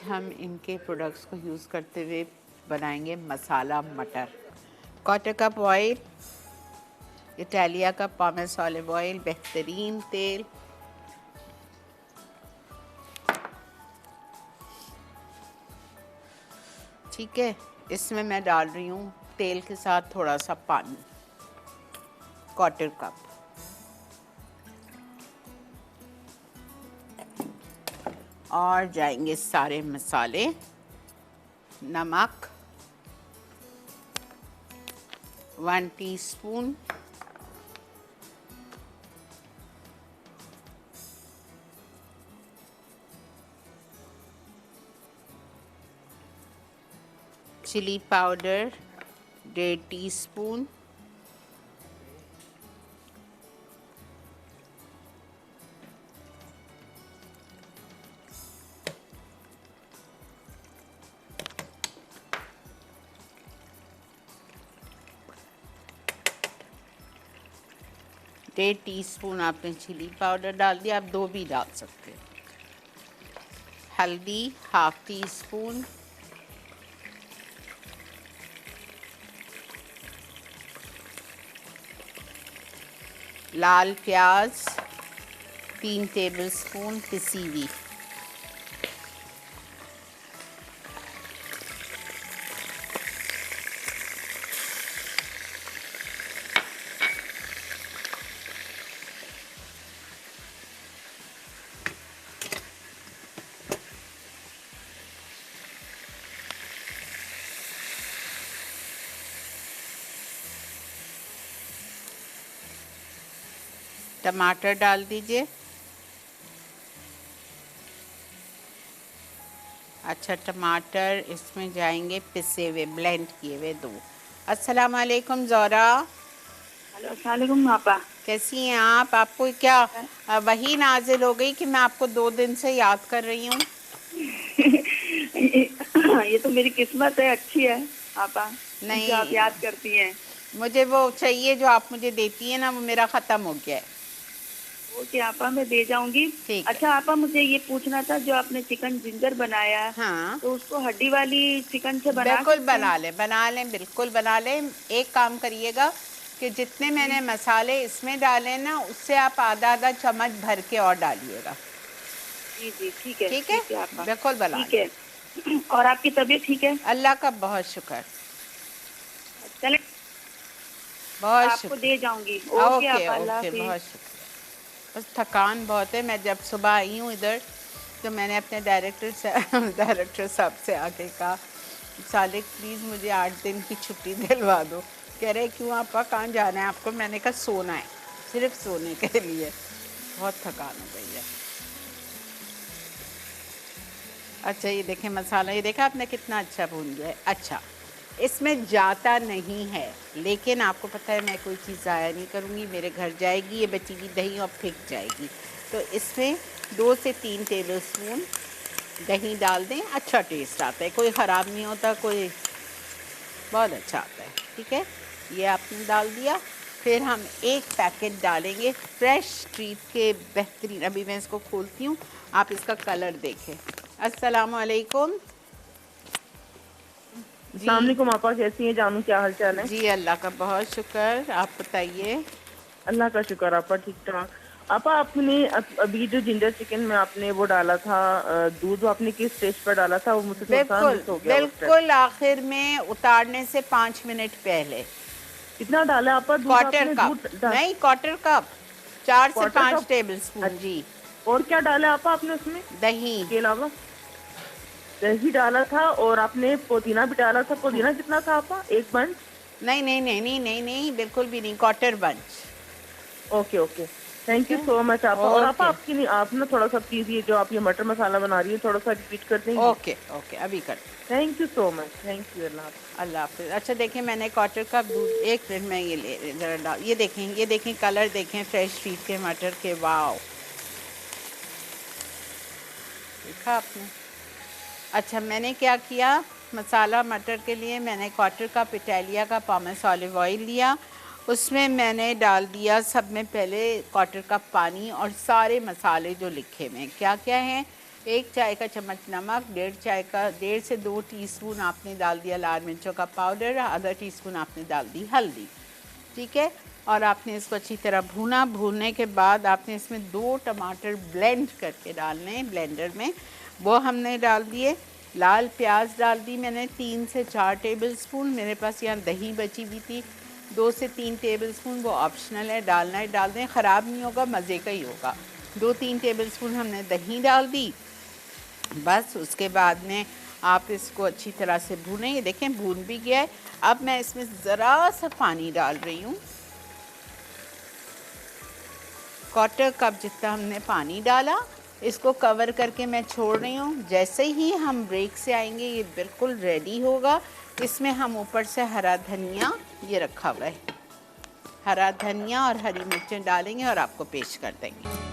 हम इनके प्रोडक्ट्स को यूज़ करते हुए बनाएंगे मसाला मटर। क्वार्टर कप ऑयल, इटालिया का पॉमेस ऑलिव ऑयल, बेहतरीन तेल, ठीक है। इसमें मैं डाल रही हूँ तेल के साथ थोड़ा सा पानी, क्वार्टर कप। और जाएंगे सारे मसाले, नमक 1 टीस्पून, चिली पाउडर 1.5 टीस्पून, डेढ़ टीस्पून आपने चिली पाउडर डाल दिया, आप 2 भी डाल सकते हैं। हल्दी 1/2 टीस्पून, लाल प्याज 3 टेबलस्पून पिसी हुई, टमाटर डाल दीजिए। अच्छा, टमाटर इसमें जाएंगे पिसे हुए, ब्लेंड किए हुए 2। अस्सलाम वालेकुम ज़ोरा। हेलो, अस्सलाम वालेकुम आपा। कैसी हैं आप? आपको क्या वही नाजिल हो गई कि मैं आपको 2 दिन से याद कर रही हूँ? ये तो मेरी किस्मत है, अच्छी है आपा जो आप नहीं, याद करती हैं। मुझे वो चाहिए जो आप मुझे देती हैं ना, वो मेरा ख़त्म हो गया है। ओके आपा, मैं दे जाऊंगी। ठीक है। अच्छा आपा, मुझे ये पूछना था, जो आपने चिकन जिंजर बनाया हाँ, तो उसको हड्डी वाली चिकन से बना बिल्कुल सकते हैं? बना लें, बिल्कुल बना लें। एक काम करिएगा कि जितने जी मैंने मसाले इसमें डाले ना, उससे आप आधा आधा चम्मच भर के और डालिएगा। जी जी, ठीक है ठीक है, ठीक है आपा। बिल्कुल बना ठीक लें। है। और आपकी तबीयत ठीक है? अल्लाह का बहुत शुक्र, चले, बहुत आपको शुक्र। दे जाऊंगी। ओके ओके आपा, अल्लाह ओके, हाफिज। बहुत शुक्र। बस थकान बहुत है। मैं जब सुबह आई हूँ इधर, तो मैंने अपने डायरेक्टर साहब से आके कहा, सालिक प्लीज़ मुझे 8 दिन की छुट्टी दिलवा दो। कह रहे क्यों आपा, कहाँ जाना है आपको? मैंने कहा सोना है, सिर्फ सोने के लिए। बहुत थकान हो गई है। अच्छा, ये देखें मसाला, ये देखा आपने कितना अच्छा भून गया है। अच्छा, इसमें जाता नहीं है, लेकिन आपको पता है मैं कोई चीज़ ज़ाया नहीं करूँगी, मेरे घर जाएगी ये बची हुई दही और फेंक जाएगी। तो इसमें 2 से 3 टेबलस्पून दही डाल दें, अच्छा टेस्ट आता है, कोई ख़राब नहीं होता, कोई बहुत अच्छा आता है। ठीक है, ये आपने डाल दिया। फिर हम 1 पैकेट डालेंगे फ्रेश स्ट्रीट के, बेहतरीन। अभी मैं इसको खोलती हूँ, आप इसका कलर देखें। अस्सलाम वालेकुम जी। अस्सलाम वालेकुम आपा, कैसी हैं जानू, क्या हाल चाल है? जी अल्लाह का बहुत शुक्र, आप बताइए। अल्लाह का शुक्र आपा, ठीक ठाक। आपा आपने अभी जो जिंजर चिकन में आपने वो डाला था, दूध, वो आपने किस स्टेज पर डाला था? वो मुझसे थोड़ा सा बिल्कुल मिस हो गया वो स्टेप। बिल्कुल आखिर में, उतारने से 5 मिनट पहले। कितना डाला आपा दूध? क्वार्टर आपने कप, दूध नहीं क्वार्टर कप, 4 से क्वार्टर 5 कप? टेबल स्पून जी। अच्छा, और क्या डाला आपा आपने उसमें दही, के अलावा? दही डाला था, और आपने पुदीना भी डाला था। पुदीना कितना था आपा? 1 बंच? नहीं नहीं नहीं नहीं नहीं नहीं, बिल्कुल भी नहीं, क्वार्टर बंच। ओके ओके, ठीक थैंक यू है, सो मच आपा। और आपा ओके आपकी नहीं, आप ना थोड़ा सा प्लीज, ये जो आप ये मटर मसाला बना रही है, थोड़ा सा रिपीट कर देंगी? ओके ओके, अभी कर। Thank you so much, thank you, अल्लाह हाफ़िज़। अल्लाह हाफिज़। अच्छा देखें, मैंने क्वार्टर कप दूध, 1 मिनट में ये ले ज़रा डाल, ये देखें कलर देखें फ्रेश स्ट्रीट के मटर के, वाओ, देखा आपने? अच्छा, मैंने क्या किया, मसाला मटर के लिए मैंने क्वार्टर कप इटालिया का पॉमेस ऑलिव ऑयल लिया। उसमें मैंने डाल दिया सब में पहले क्वार्टर कप पानी, और सारे मसाले जो लिखे हुए हैं क्या क्या हैं, 1 चाय का चम्मच नमक, 1.5 से 2 टीस्पून आपने डाल दिया लाल मिर्चों का पाउडर, आधा टीस्पून आपने डाल दी हल्दी, ठीक है। और आपने इसको अच्छी तरह भूना। भूनने के बाद आपने इसमें 2 टमाटर ब्लेंड करके डालने हैं ब्लेंडर में, वो हमने डाल दिए। लाल प्याज डाल दी मैंने 3 से 4 टेबलस्पून। मेरे पास यहाँ दही बची हुई थी 2 से 3 टेबलस्पून, वो ऑप्शनल है, डालना है डाल दें, ख़राब नहीं होगा, मज़े का ही होगा। 2-3 टेबलस्पून हमने दही डाल दी। बस उसके बाद में आप इसको अच्छी तरह से भूनें। ये देखें भून भी गया है। अब मैं इसमें ज़रा सा पानी डाल रही हूँ, 1/4 कप जितना हमने पानी डाला। इसको कवर करके मैं छोड़ रही हूँ। जैसे ही हम ब्रेक से आएंगे ये बिल्कुल रेडी होगा। इसमें हम ऊपर से हरा धनिया, ये रखा हुआ है, हरा धनिया और हरी मिर्चें डालेंगे और आपको पेश कर देंगे।